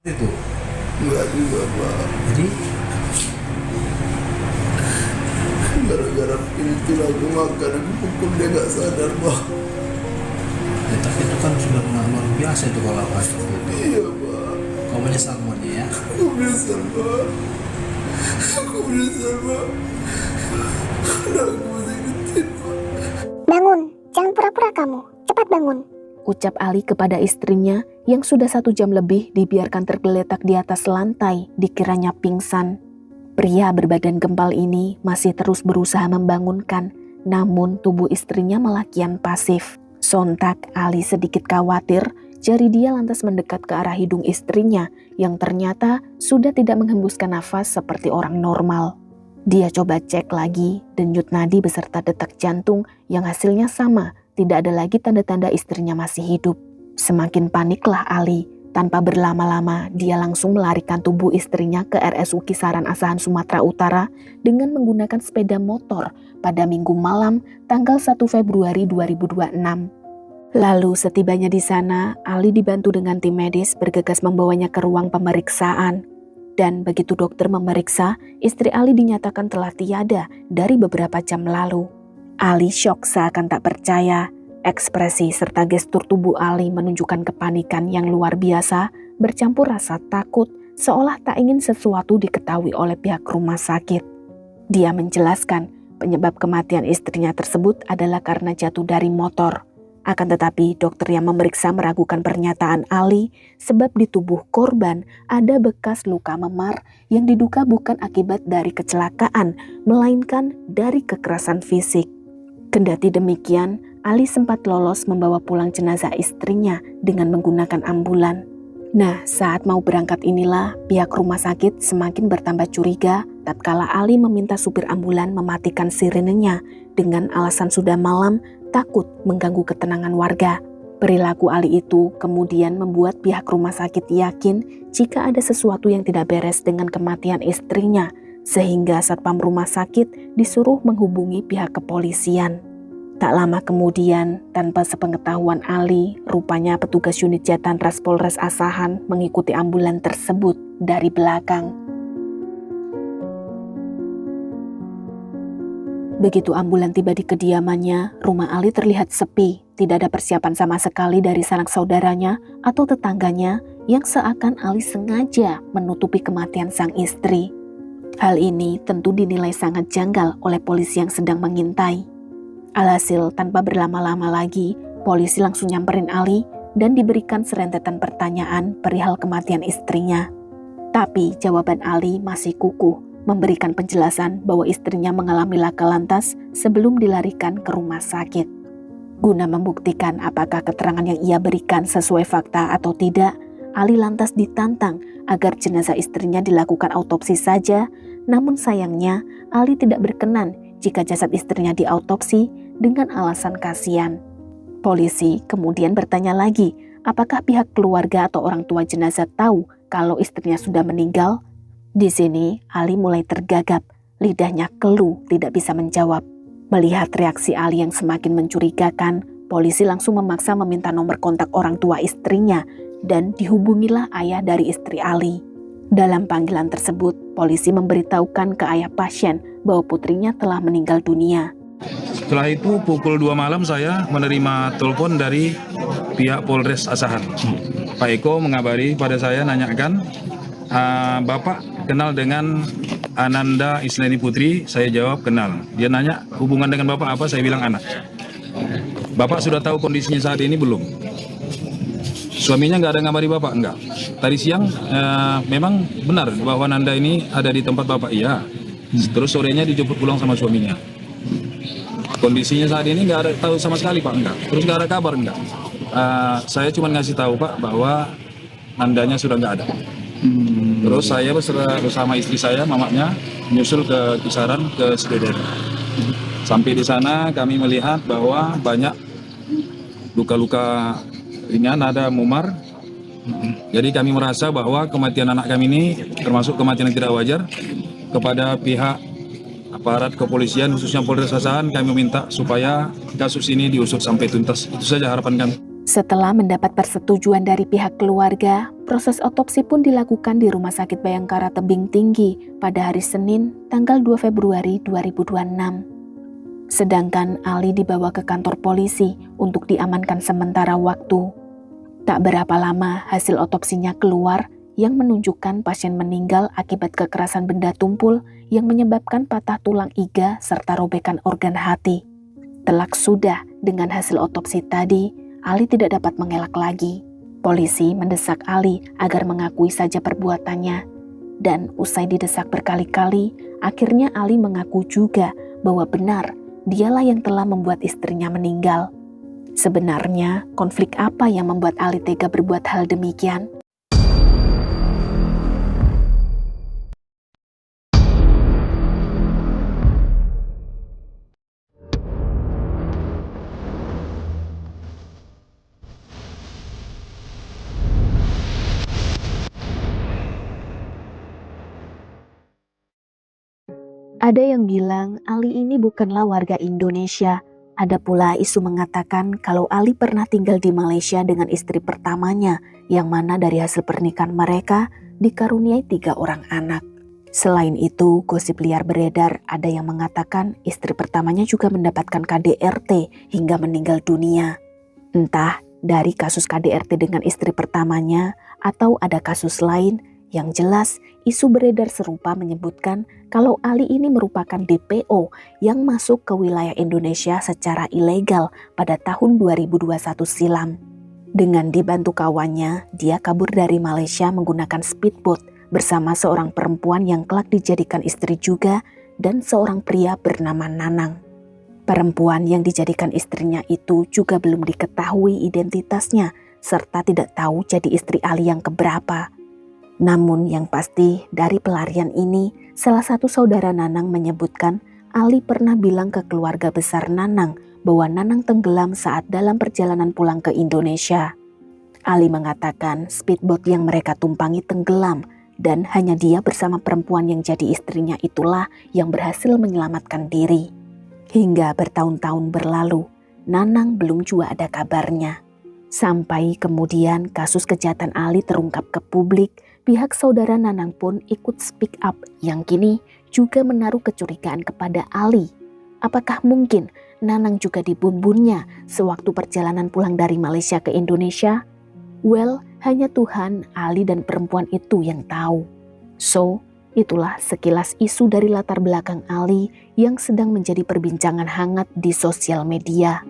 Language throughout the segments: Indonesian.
Itu Enggak juga Pak, jadi gara-gara itu aku makan, aku pukul dia nggak sadar Pak. ya, tapi itu kan sudah luar biasa itu kalau apa seperti itu. Iya Pak, Kau menyesal semuanya ya. aku menyesal Pak, aku menyesal Pak, karena aku masih kecil Pak. Bangun, jangan pura-pura kamu. Cepat bangun. Ucap Ali kepada istrinya yang sudah 1 jam lebih dibiarkan tergeletak di atas lantai dikiranya pingsan. Pria berbadan gempal ini masih terus berusaha membangunkan, namun tubuh istrinya malah kian pasif. Sontak Ali sedikit khawatir, jari dia lantas mendekat ke arah hidung istrinya yang ternyata sudah tidak menghembuskan nafas seperti orang normal. Dia coba cek lagi denyut nadi beserta detak jantung yang hasilnya sama, tidak ada lagi tanda-tanda istrinya masih hidup. Semakin paniklah Ali. Tanpa berlama-lama, dia langsung melarikan tubuh istrinya ke RSU Kisaran Asahan Sumatera Utara dengan menggunakan sepeda motor pada Minggu malam tanggal 1 Februari 2026. Lalu setibanya di sana, Ali dibantu dengan tim medis bergegas membawanya ke ruang pemeriksaan. Dan begitu dokter memeriksa, istri Ali dinyatakan telah tiada dari beberapa jam lalu. Ali syok seakan tak percaya. Ekspresi serta gestur tubuh Ali menunjukkan kepanikan yang luar biasa, bercampur rasa takut, seolah tak ingin sesuatu diketahui oleh pihak rumah sakit. Dia menjelaskan penyebab kematian istrinya tersebut adalah karena jatuh dari motor. Akan tetapi dokter yang memeriksa meragukan pernyataan Ali sebab di tubuh korban ada bekas luka memar yang diduga bukan akibat dari kecelakaan, melainkan dari kekerasan fisik. Kendati demikian, Ali sempat lolos membawa pulang jenazah istrinya dengan menggunakan ambulan. Nah, saat mau berangkat inilah pihak rumah sakit semakin bertambah curiga tatkala Ali meminta supir ambulan mematikan sirenenya dengan alasan sudah malam, takut mengganggu ketenangan warga. Perilaku Ali itu kemudian membuat pihak rumah sakit yakin jika ada sesuatu yang tidak beres dengan kematian istrinya, sehingga satpam rumah sakit disuruh menghubungi pihak kepolisian. Tak lama kemudian, tanpa sepengetahuan Ali, rupanya petugas unit Jatanras Polres Asahan mengikuti ambulan tersebut dari belakang. Begitu ambulan tiba di kediamannya, rumah Ali terlihat sepi, tidak ada persiapan sama sekali dari sanak saudaranya atau tetangganya yang seakan Ali sengaja menutupi kematian sang istri. Hal ini tentu dinilai sangat janggal oleh polisi yang sedang mengintai. Alhasil, tanpa berlama-lama lagi, polisi langsung nyamperin Ali dan diberikan serentetan pertanyaan perihal kematian istrinya. Tapi jawaban Ali masih kukuh, memberikan penjelasan bahwa istrinya mengalami laka lantas sebelum dilarikan ke rumah sakit. Guna membuktikan apakah keterangan yang ia berikan sesuai fakta atau tidak, Ali lantas ditantang agar jenazah istrinya dilakukan autopsi saja, namun sayangnya Ali tidak berkenan jika jasad istrinya diautopsi dengan alasan kasihan. Polisi kemudian bertanya lagi, apakah pihak keluarga atau orang tua jenazah tahu kalau istrinya sudah meninggal? Di sini Ali mulai tergagap, lidahnya keluh tidak bisa menjawab. Melihat reaksi Ali yang semakin mencurigakan, polisi langsung memaksa meminta nomor kontak orang tua istrinya dan dihubungilah ayah dari istri Ali. Dalam panggilan tersebut, polisi memberitahukan ke ayah pasien bahwa putrinya telah meninggal dunia. Setelah itu pukul 2 malam saya menerima telepon dari pihak Polres Asahan. Pak Eko mengabari pada saya, nanyakan, Bapak kenal dengan Ananda Isleni Putri? Saya jawab kenal. Dia nanya hubungan dengan Bapak apa? Saya bilang anak. Bapak sudah tahu kondisinya saat ini belum? Suaminya nggak ada ngabari Bapak? Enggak. Tadi siang memang benar bahwa Nanda ini ada di tempat Bapak? Iya. Terus sorenya dijemput pulang sama suaminya. Kondisinya saat ini nggak ada tahu sama sekali Pak? Enggak. Terus nggak ada kabar? Enggak. Saya cuma ngasih tahu Pak bahwa Nandanya sudah nggak ada. Terus saya bersama istri saya, mamanya, menyusul ke Kisaran, ke Sidodon. Sampai di sana kami melihat bahwa banyak luka-luka ringan, ada memar. Jadi kami merasa bahwa kematian anak kami ini termasuk kematian yang tidak wajar. Kepada pihak aparat kepolisian, khususnya Polres Asahan, kami meminta supaya kasus ini diusut sampai tuntas. Itu saja harapan kami. Setelah mendapat persetujuan dari pihak keluarga, proses otopsi pun dilakukan di Rumah Sakit Bayangkara Tebing Tinggi pada hari Senin, tanggal 2 Februari 2026. Sedangkan Ali dibawa ke kantor polisi untuk diamankan sementara waktu. Tak berapa lama hasil otopsinya keluar yang menunjukkan pasien meninggal akibat kekerasan benda tumpul yang menyebabkan patah tulang iga serta robekan organ hati. Telak sudah dengan hasil otopsi tadi, Ali tidak dapat mengelak lagi. Polisi mendesak Ali agar mengakui saja perbuatannya. Dan usai didesak berkali-kali, akhirnya Ali mengaku juga bahwa benar dialah yang telah membuat istrinya meninggal. Sebenarnya, konflik apa yang membuat Ali tega berbuat hal demikian? Ada yang bilang Ali ini bukanlah warga Indonesia. Ada pula isu mengatakan kalau Ali pernah tinggal di Malaysia dengan istri pertamanya, yang mana dari hasil pernikahan mereka dikaruniai 3 orang anak. Selain itu, gosip liar beredar ada yang mengatakan istri pertamanya juga mendapatkan KDRT hingga meninggal dunia. Entah dari kasus KDRT dengan istri pertamanya atau ada kasus lain. Yang jelas, isu beredar serupa menyebutkan kalau Ali ini merupakan DPO yang masuk ke wilayah Indonesia secara ilegal pada tahun 2021 silam. Dengan dibantu kawannya, dia kabur dari Malaysia menggunakan speedboat bersama seorang perempuan yang kelak dijadikan istri juga dan seorang pria bernama Nanang. Perempuan yang dijadikan istrinya itu juga belum diketahui identitasnya serta tidak tahu jadi istri Ali yang keberapa. Namun yang pasti dari pelarian ini, salah satu saudara Nanang menyebutkan Ali pernah bilang ke keluarga besar Nanang bahwa Nanang tenggelam saat dalam perjalanan pulang ke Indonesia. Ali mengatakan speedboat yang mereka tumpangi tenggelam dan hanya dia bersama perempuan yang jadi istrinya itulah yang berhasil menyelamatkan diri. Hingga bertahun-tahun berlalu, Nanang belum juga ada kabarnya. Sampai kemudian kasus kejahatan Ali terungkap ke publik, pihak saudara Nanang pun ikut speak up yang kini juga menaruh kecurigaan kepada Ali. Apakah mungkin Nanang juga dibumbunnya sewaktu perjalanan pulang dari Malaysia ke Indonesia? Well, hanya Tuhan, Ali dan perempuan itu yang tahu. So, itulah sekilas isu dari latar belakang Ali yang sedang menjadi perbincangan hangat di sosial media.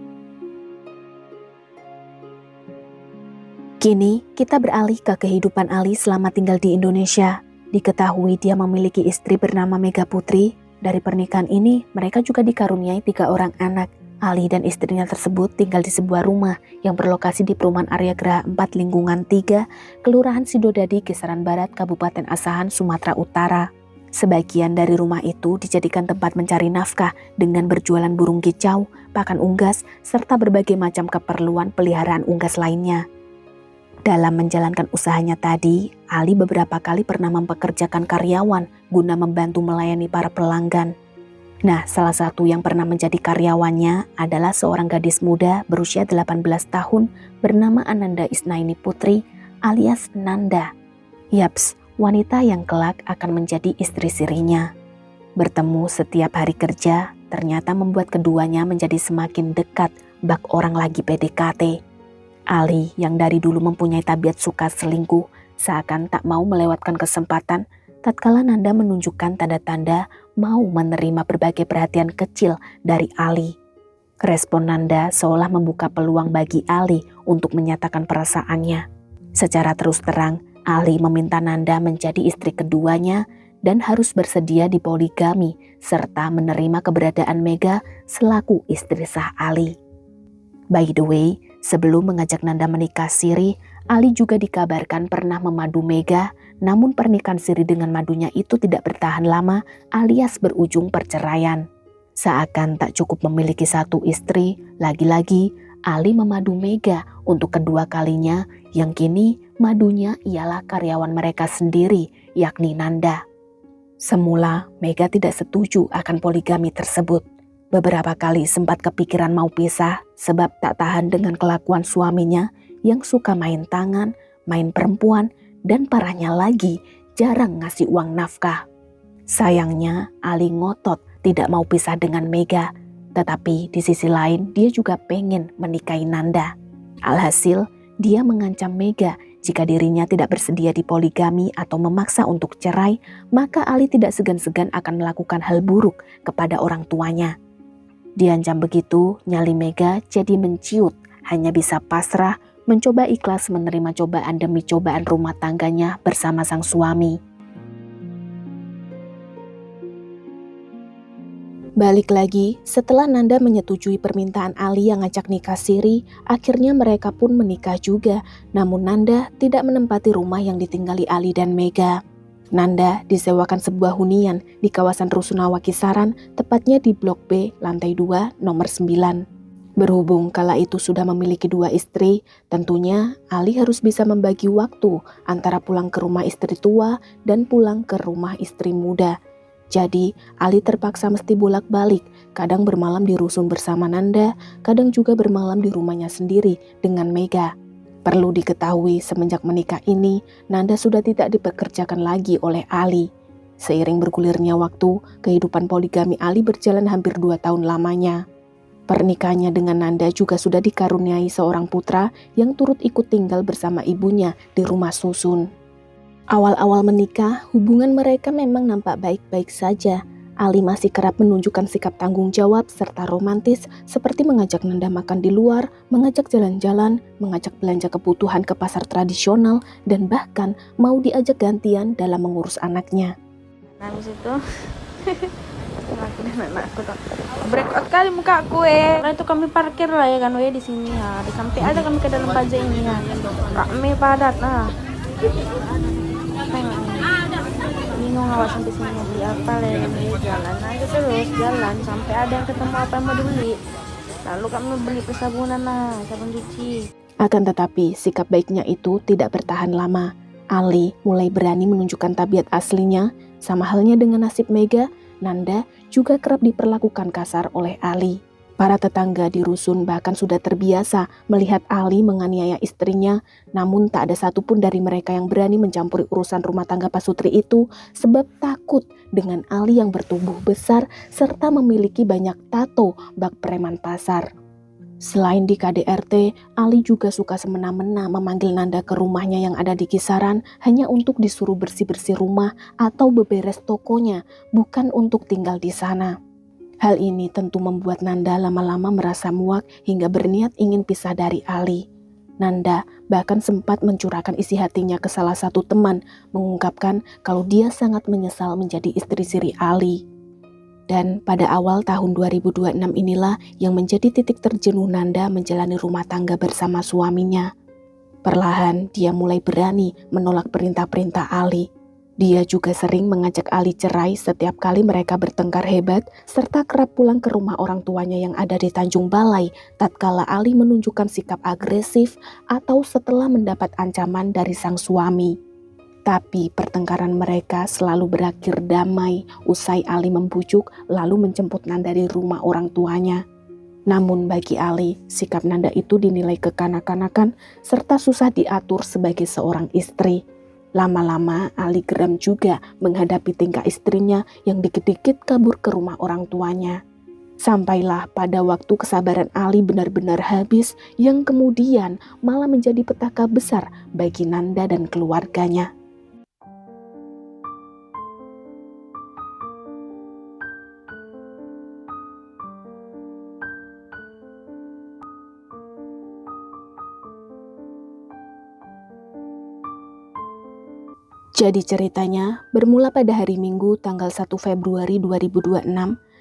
Kini kita beralih ke kehidupan Ali selama tinggal di Indonesia. Diketahui dia memiliki istri bernama Mega Putri. Dari pernikahan ini mereka juga dikaruniai 3 orang anak. Ali dan istrinya tersebut tinggal di sebuah rumah yang berlokasi di perumahan Arya Geraha 4 Lingkungan 3, Kelurahan Sidodadi, Kisaran Barat, Kabupaten Asahan, Sumatera Utara. Sebagian dari rumah itu dijadikan tempat mencari nafkah dengan berjualan burung kicau, pakan unggas, serta berbagai macam keperluan peliharaan unggas lainnya. Dalam menjalankan usahanya tadi, Ali beberapa kali pernah mempekerjakan karyawan guna membantu melayani para pelanggan. Nah, salah satu yang pernah menjadi karyawannya adalah seorang gadis muda berusia 18 tahun bernama Ananda Isnaini Putri alias Nanda. Yaps, wanita yang kelak akan menjadi istri sirinya. Bertemu setiap hari kerja ternyata membuat keduanya menjadi semakin dekat bak orang lagi PDKT. Ali yang dari dulu mempunyai tabiat suka selingkuh seakan tak mau melewatkan kesempatan tatkala Nanda menunjukkan tanda-tanda mau menerima berbagai perhatian kecil dari Ali. Respon Nanda seolah membuka peluang bagi Ali untuk menyatakan perasaannya. Secara terus terang, Ali meminta Nanda menjadi istri keduanya dan harus bersedia dipoligami serta menerima keberadaan Mega selaku istri sah Ali. By the way, sebelum mengajak Nanda menikah siri, Ali juga dikabarkan pernah memadu Mega, namun pernikahan siri dengan madunya itu tidak bertahan lama alias berujung perceraian. Seakan tak cukup memiliki satu istri, lagi-lagi Ali memadu Mega untuk kedua kalinya yang kini madunya ialah karyawan mereka sendiri, yakni Nanda. Semula Mega tidak setuju akan poligami tersebut. Beberapa kali sempat kepikiran mau pisah sebab tak tahan dengan kelakuan suaminya yang suka main tangan, main perempuan, dan parahnya lagi jarang ngasih uang nafkah. Sayangnya Ali ngotot tidak mau pisah dengan Mega, tetapi di sisi lain dia juga pengen menikahi Nanda. Alhasil dia mengancam Mega jika dirinya tidak bersedia dipoligami atau memaksa untuk cerai, maka Ali tidak segan-segan akan melakukan hal buruk kepada orang tuanya. Diancam begitu, nyali Mega jadi menciut, hanya bisa pasrah, mencoba ikhlas menerima cobaan demi cobaan rumah tangganya bersama sang suami. Balik lagi, setelah Nanda menyetujui permintaan Ali yang ngajak nikah siri, akhirnya mereka pun menikah juga. Namun Nanda tidak menempati rumah yang ditinggali Ali dan Mega. Nanda disewakan sebuah hunian di kawasan Rusunawa Kisaran, tepatnya di Blok B, lantai 2, nomor 9. Berhubung kala itu sudah memiliki 2 istri, tentunya Ali harus bisa membagi waktu antara pulang ke rumah istri tua dan pulang ke rumah istri muda. Jadi, Ali terpaksa mesti bolak-balik, kadang bermalam di rusun bersama Nanda, kadang juga bermalam di rumahnya sendiri dengan Mega. Perlu diketahui, semenjak menikah ini, Nanda sudah tidak dipekerjakan lagi oleh Ali. Seiring bergulirnya waktu, kehidupan poligami Ali berjalan hampir 2 tahun lamanya. Pernikahannya dengan Nanda juga sudah dikaruniai seorang putra yang turut ikut tinggal bersama ibunya di rumah susun. Awal-awal menikah, hubungan mereka memang nampak baik-baik saja. Ali masih kerap menunjukkan sikap tanggung jawab serta romantis seperti mengajak Nanda makan di luar, mengajak jalan-jalan, mengajak belanja kebutuhan ke pasar tradisional, dan bahkan mau diajak gantian dalam mengurus anaknya. Habis itu aku dan anakku tuh breakout kali muka aku Lalu itu kami parkir lah ya kan di sini ya. Sampai ada kami ke dalam pajak ini ya. Rame padat nah. Bingung awak sampai sini beli apa lah, jalan aja terus jalan sampai ada yang ketemu apa yang mau dibeli. Lalu kami beli persabunan lah, sabun cuci. Akan tetapi sikap baiknya itu tidak bertahan lama. Ali mulai berani menunjukkan tabiat aslinya. Sama halnya dengan nasib Mega, Nanda juga kerap diperlakukan kasar oleh Ali. Para tetangga di rusun bahkan sudah terbiasa melihat Ali menganiaya istrinya, namun tak ada satupun dari mereka yang berani mencampuri urusan rumah tangga Pak Sutri itu sebab takut dengan Ali yang bertubuh besar serta memiliki banyak tato bak preman pasar. Selain di KDRT, Ali juga suka semena-mena memanggil Nanda ke rumahnya yang ada di Kisaran hanya untuk disuruh bersih-bersih rumah atau beberes tokonya, bukan untuk tinggal di sana. Hal ini tentu membuat Nanda lama-lama merasa muak hingga berniat ingin pisah dari Ali. Nanda bahkan sempat mencurahkan isi hatinya ke salah satu teman, mengungkapkan kalau dia sangat menyesal menjadi istri siri Ali. Dan pada awal tahun 2026 inilah yang menjadi titik terjenuh Nanda menjalani rumah tangga bersama suaminya. Perlahan dia mulai berani menolak perintah-perintah Ali. Dia juga sering mengajak Ali cerai setiap kali mereka bertengkar hebat, serta kerap pulang ke rumah orang tuanya yang ada di Tanjung Balai tatkala Ali menunjukkan sikap agresif atau setelah mendapat ancaman dari sang suami. Tapi pertengkaran mereka selalu berakhir damai usai Ali membujuk lalu menjemput Nanda dari rumah orang tuanya. Namun bagi Ali, sikap Nanda itu dinilai kekanak-kanakan serta susah diatur sebagai seorang istri. Lama-lama Ali geram juga menghadapi tingkah istrinya yang dikit-dikit kabur ke rumah orang tuanya. Sampailah pada waktu kesabaran Ali benar-benar habis yang kemudian malah menjadi petaka besar bagi Nanda dan keluarganya. Jadi ceritanya bermula pada hari Minggu tanggal 1 Februari 2026.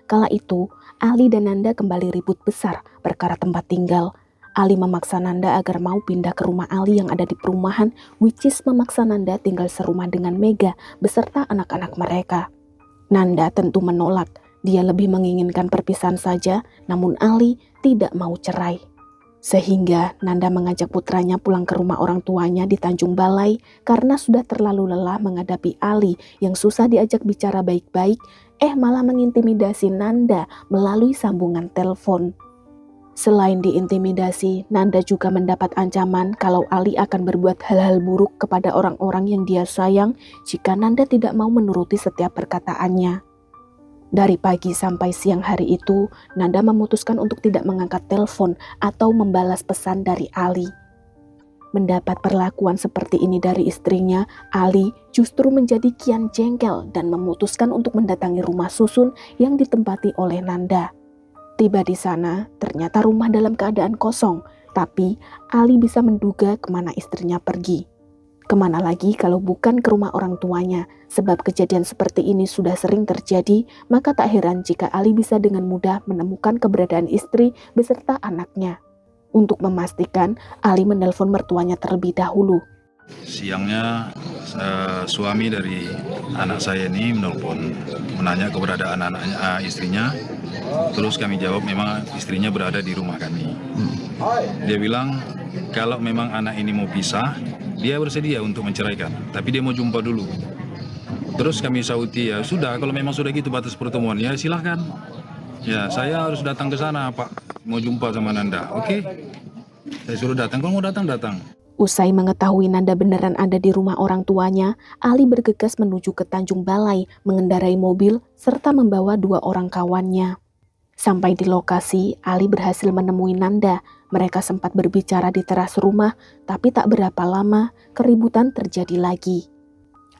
Kala itu Ali dan Nanda kembali ribut besar perkara tempat tinggal. Ali memaksa Nanda agar mau pindah ke rumah Ali yang ada di perumahan, which is memaksa Nanda tinggal serumah dengan Mega beserta anak-anak mereka. Nanda tentu menolak, dia lebih menginginkan perpisahan saja, namun Ali tidak mau cerai. Sehingga Nanda mengajak putranya pulang ke rumah orang tuanya di Tanjung Balai karena sudah terlalu lelah menghadapi Ali yang susah diajak bicara baik-baik. malah mengintimidasi Nanda melalui sambungan telepon. Selain diintimidasi, Nanda juga mendapat ancaman kalau Ali akan berbuat hal-hal buruk kepada orang-orang yang dia sayang jika Nanda tidak mau menuruti setiap perkataannya. Dari pagi sampai siang hari itu, Nanda memutuskan untuk tidak mengangkat telepon atau membalas pesan dari Ali. Mendapat perlakuan seperti ini dari istrinya, Ali justru menjadi kian jengkel dan memutuskan untuk mendatangi rumah susun yang ditempati oleh Nanda. Tiba di sana, ternyata rumah dalam keadaan kosong, tapi Ali bisa menduga kemana istrinya pergi. Kemana lagi kalau bukan ke rumah orang tuanya, sebab kejadian seperti ini sudah sering terjadi, maka tak heran jika Ali bisa dengan mudah menemukan keberadaan istri beserta anaknya. Untuk memastikan, Ali menelpon mertuanya terlebih dahulu. Siangnya suami dari anak saya ini menelpon, menanya keberadaan istrinya. Terus kami jawab memang istrinya berada di rumah kami. Dia bilang kalau memang anak ini mau pisah, dia bersedia untuk menceraikan, tapi dia mau jumpa dulu. Terus kami sauti, ya sudah, kalau memang sudah gitu batas pertemuan, ya silahkan. Ya, saya harus datang ke sana, Pak. Mau jumpa sama Nanda. Oke. Saya suruh datang. Kalau mau datang, datang. Usai mengetahui Nanda beneran ada di rumah orang tuanya, Ali bergegas menuju ke Tanjung Balai, mengendarai mobil, serta membawa 2 orang kawannya. Sampai di lokasi, Ali berhasil menemui Nanda. Mereka sempat berbicara di teras rumah, tapi tak berapa lama, keributan terjadi lagi.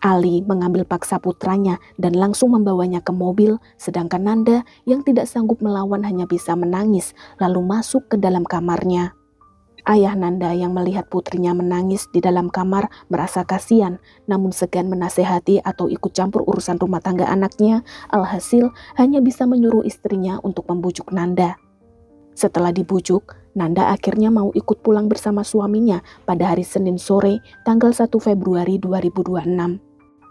Ali mengambil paksa putranya dan langsung membawanya ke mobil, sedangkan Nanda yang tidak sanggup melawan hanya bisa menangis, lalu masuk ke dalam kamarnya. Ayah Nanda yang melihat putrinya menangis di dalam kamar merasa kasihan, namun segan menasehati atau ikut campur urusan rumah tangga anaknya, alhasil hanya bisa menyuruh istrinya untuk membujuk Nanda. Setelah dibujuk, Nanda akhirnya mau ikut pulang bersama suaminya pada hari Senin sore, tanggal 1 Februari 2026.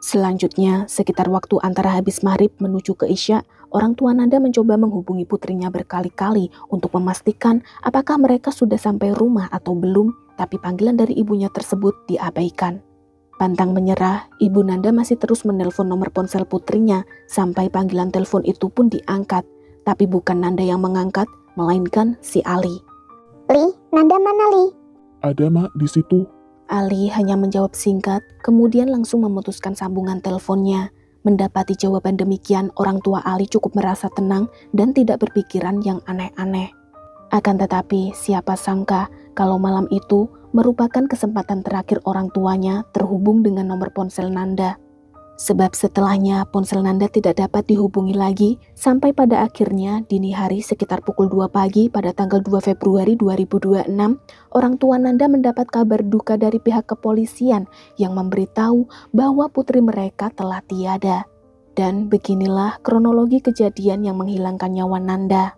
Selanjutnya, sekitar waktu antara habis maghrib menuju ke Isya, orang tua Nanda mencoba menghubungi putrinya berkali-kali untuk memastikan apakah mereka sudah sampai rumah atau belum, tapi panggilan dari ibunya tersebut diabaikan. Pantang menyerah, ibu Nanda masih terus menelpon nomor ponsel putrinya sampai panggilan telepon itu pun diangkat, tapi bukan Nanda yang mengangkat, melainkan si Ali. Li, Nanda mana Li? Ada, Mak, di situ. Ali hanya menjawab singkat, kemudian langsung memutuskan sambungan teleponnya. Mendapati jawaban demikian, orang tua Ali cukup merasa tenang dan tidak berpikiran yang aneh-aneh. Akan tetapi, siapa sangka kalau malam itu merupakan kesempatan terakhir orang tuanya terhubung dengan nomor ponsel Nanda. Sebab setelahnya ponsel Nanda tidak dapat dihubungi lagi sampai pada akhirnya dini hari sekitar pukul 2 pagi pada tanggal 2 Februari 2026, orang tua Nanda mendapat kabar duka dari pihak kepolisian yang memberitahu bahwa putri mereka telah tiada. Dan beginilah kronologi kejadian yang menghilangkan nyawa Nanda.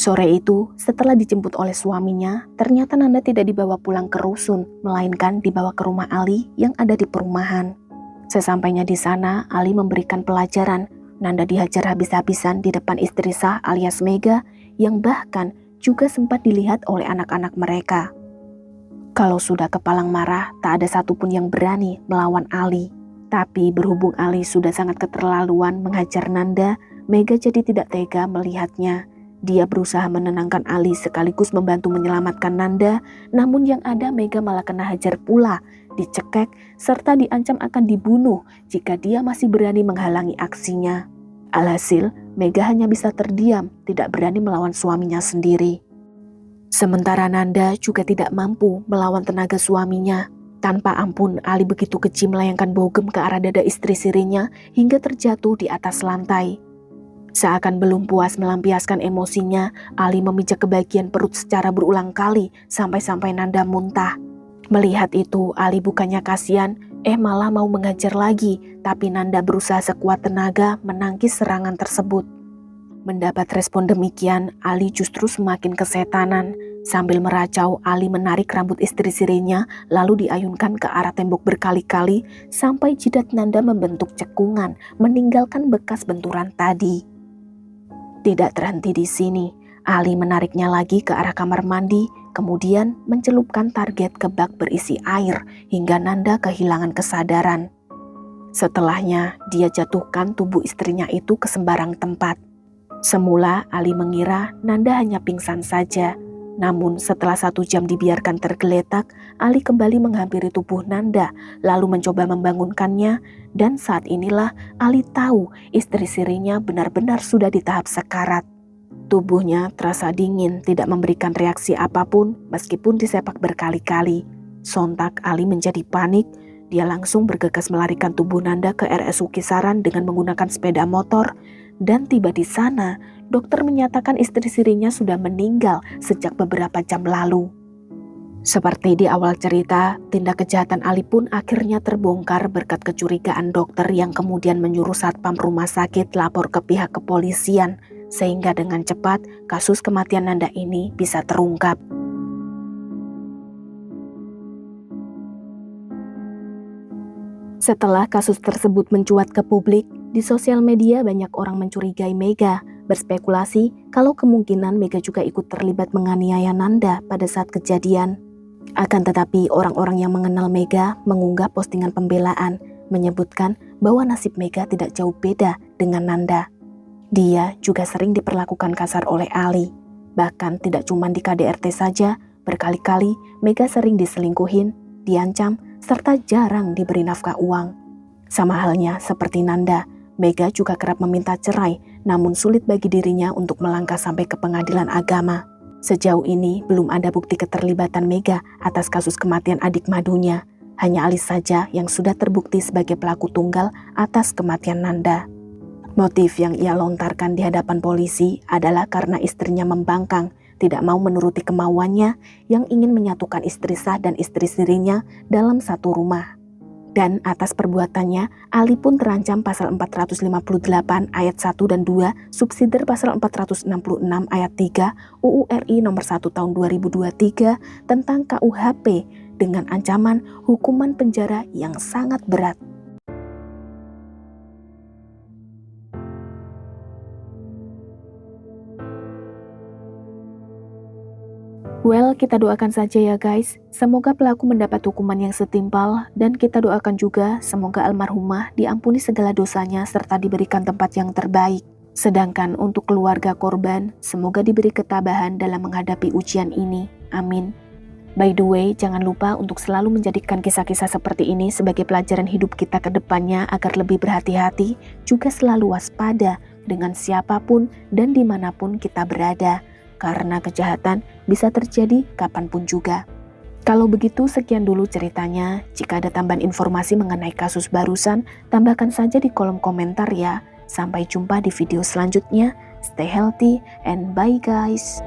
Sore itu, setelah dijemput oleh suaminya, ternyata Nanda tidak dibawa pulang ke rusun, melainkan dibawa ke rumah Ali yang ada di perumahan. Sesampainya di sana, Ali memberikan pelajaran. Nanda dihajar habis-habisan di depan istri sah alias Mega, yang bahkan juga sempat dilihat oleh anak-anak mereka. Kalau sudah kepalang marah, tak ada satupun yang berani melawan Ali. Tapi berhubung Ali sudah sangat keterlaluan menghajar Nanda, Mega jadi tidak tega melihatnya. Dia berusaha menenangkan Ali sekaligus membantu menyelamatkan Nanda, namun yang ada Mega malah kena hajar pula, dicekek, serta diancam akan dibunuh jika dia masih berani menghalangi aksinya. Alhasil, Mega hanya bisa terdiam, tidak berani melawan suaminya sendiri. Sementara Nanda juga tidak mampu melawan tenaga suaminya. Tanpa ampun, Ali begitu keji melayangkan bogem ke arah dada istri sirinya hingga terjatuh di atas lantai. Seakan belum puas melampiaskan emosinya, Ali memijak ke bagian perut secara berulang kali sampai-sampai Nanda muntah. Melihat itu, Ali bukannya kasihan, malah mau mengajar lagi, tapi Nanda berusaha sekuat tenaga menangkis serangan tersebut. Mendapat respon demikian, Ali justru semakin kesetanan. Sambil meracau, Ali menarik rambut istri sirinya, lalu diayunkan ke arah tembok berkali-kali sampai jidat Nanda membentuk cekungan, meninggalkan bekas benturan tadi. Tidak terhenti di sini, Ali menariknya lagi ke arah kamar mandi kemudian mencelupkan target ke bak berisi air hingga Nanda kehilangan kesadaran. Setelahnya, dia jatuhkan tubuh istrinya itu ke sembarang tempat. Semula Ali mengira Nanda hanya pingsan saja. Namun setelah 1 jam dibiarkan tergeletak, Ali kembali menghampiri tubuh Nanda, lalu mencoba membangunkannya, dan saat inilah Ali tahu istri sirinya benar-benar sudah di tahap sekarat. Tubuhnya terasa dingin, tidak memberikan reaksi apapun meskipun disepak berkali-kali. Sontak Ali menjadi panik, dia langsung bergegas melarikan tubuh Nanda ke RSU Kisaran dengan menggunakan sepeda motor, dan tiba di sana, dokter menyatakan istri sirinya sudah meninggal sejak beberapa jam lalu. Seperti di awal cerita, tindak kejahatan Ali pun akhirnya terbongkar berkat kecurigaan dokter yang kemudian menyuruh satpam rumah sakit lapor ke pihak kepolisian, sehingga dengan cepat kasus kematian Nanda ini bisa terungkap. Setelah kasus tersebut mencuat ke publik, di sosial media banyak orang mencurigai Mega, berspekulasi kalau kemungkinan Mega juga ikut terlibat menganiaya Nanda pada saat kejadian. Akan tetapi orang-orang yang mengenal Mega mengunggah postingan pembelaan, menyebutkan bahwa nasib Mega tidak jauh beda dengan Nanda. Dia juga sering diperlakukan kasar oleh Ali. Bahkan tidak cuma di KDRT saja, berkali-kali Mega sering diselingkuhin, diancam, serta jarang diberi nafkah uang. Sama halnya seperti Nanda, Mega juga kerap meminta cerai, namun sulit bagi dirinya untuk melangkah sampai ke pengadilan agama. Sejauh ini belum ada bukti keterlibatan Mega atas kasus kematian adik madunya. Hanya Ali saja yang sudah terbukti sebagai pelaku tunggal atas kematian Nanda. Motif yang ia lontarkan di hadapan polisi adalah karena istrinya membangkang, tidak mau menuruti kemauannya yang ingin menyatukan istri sah dan istri sirinya dalam satu rumah. Dan atas perbuatannya, Ali pun terancam pasal 458 ayat 1 dan 2, subsidiar pasal 466 ayat 3 UU RI nomor 1 tahun 2023 tentang KUHP dengan ancaman hukuman penjara yang sangat berat. Well, kita doakan saja ya guys, semoga pelaku mendapat hukuman yang setimpal, dan kita doakan juga semoga almarhumah diampuni segala dosanya serta diberikan tempat yang terbaik. Sedangkan untuk keluarga korban, semoga diberi ketabahan dalam menghadapi ujian ini. Amin. By the way, jangan lupa untuk selalu menjadikan kisah-kisah seperti ini sebagai pelajaran hidup kita ke depannya agar lebih berhati-hati, juga selalu waspada dengan siapapun dan dimanapun kita berada. Karena kejahatan bisa terjadi kapanpun juga. Kalau begitu, sekian dulu ceritanya. Jika ada tambahan informasi mengenai kasus barusan, tambahkan saja di kolom komentar ya. Sampai jumpa di video selanjutnya. Stay healthy and bye guys.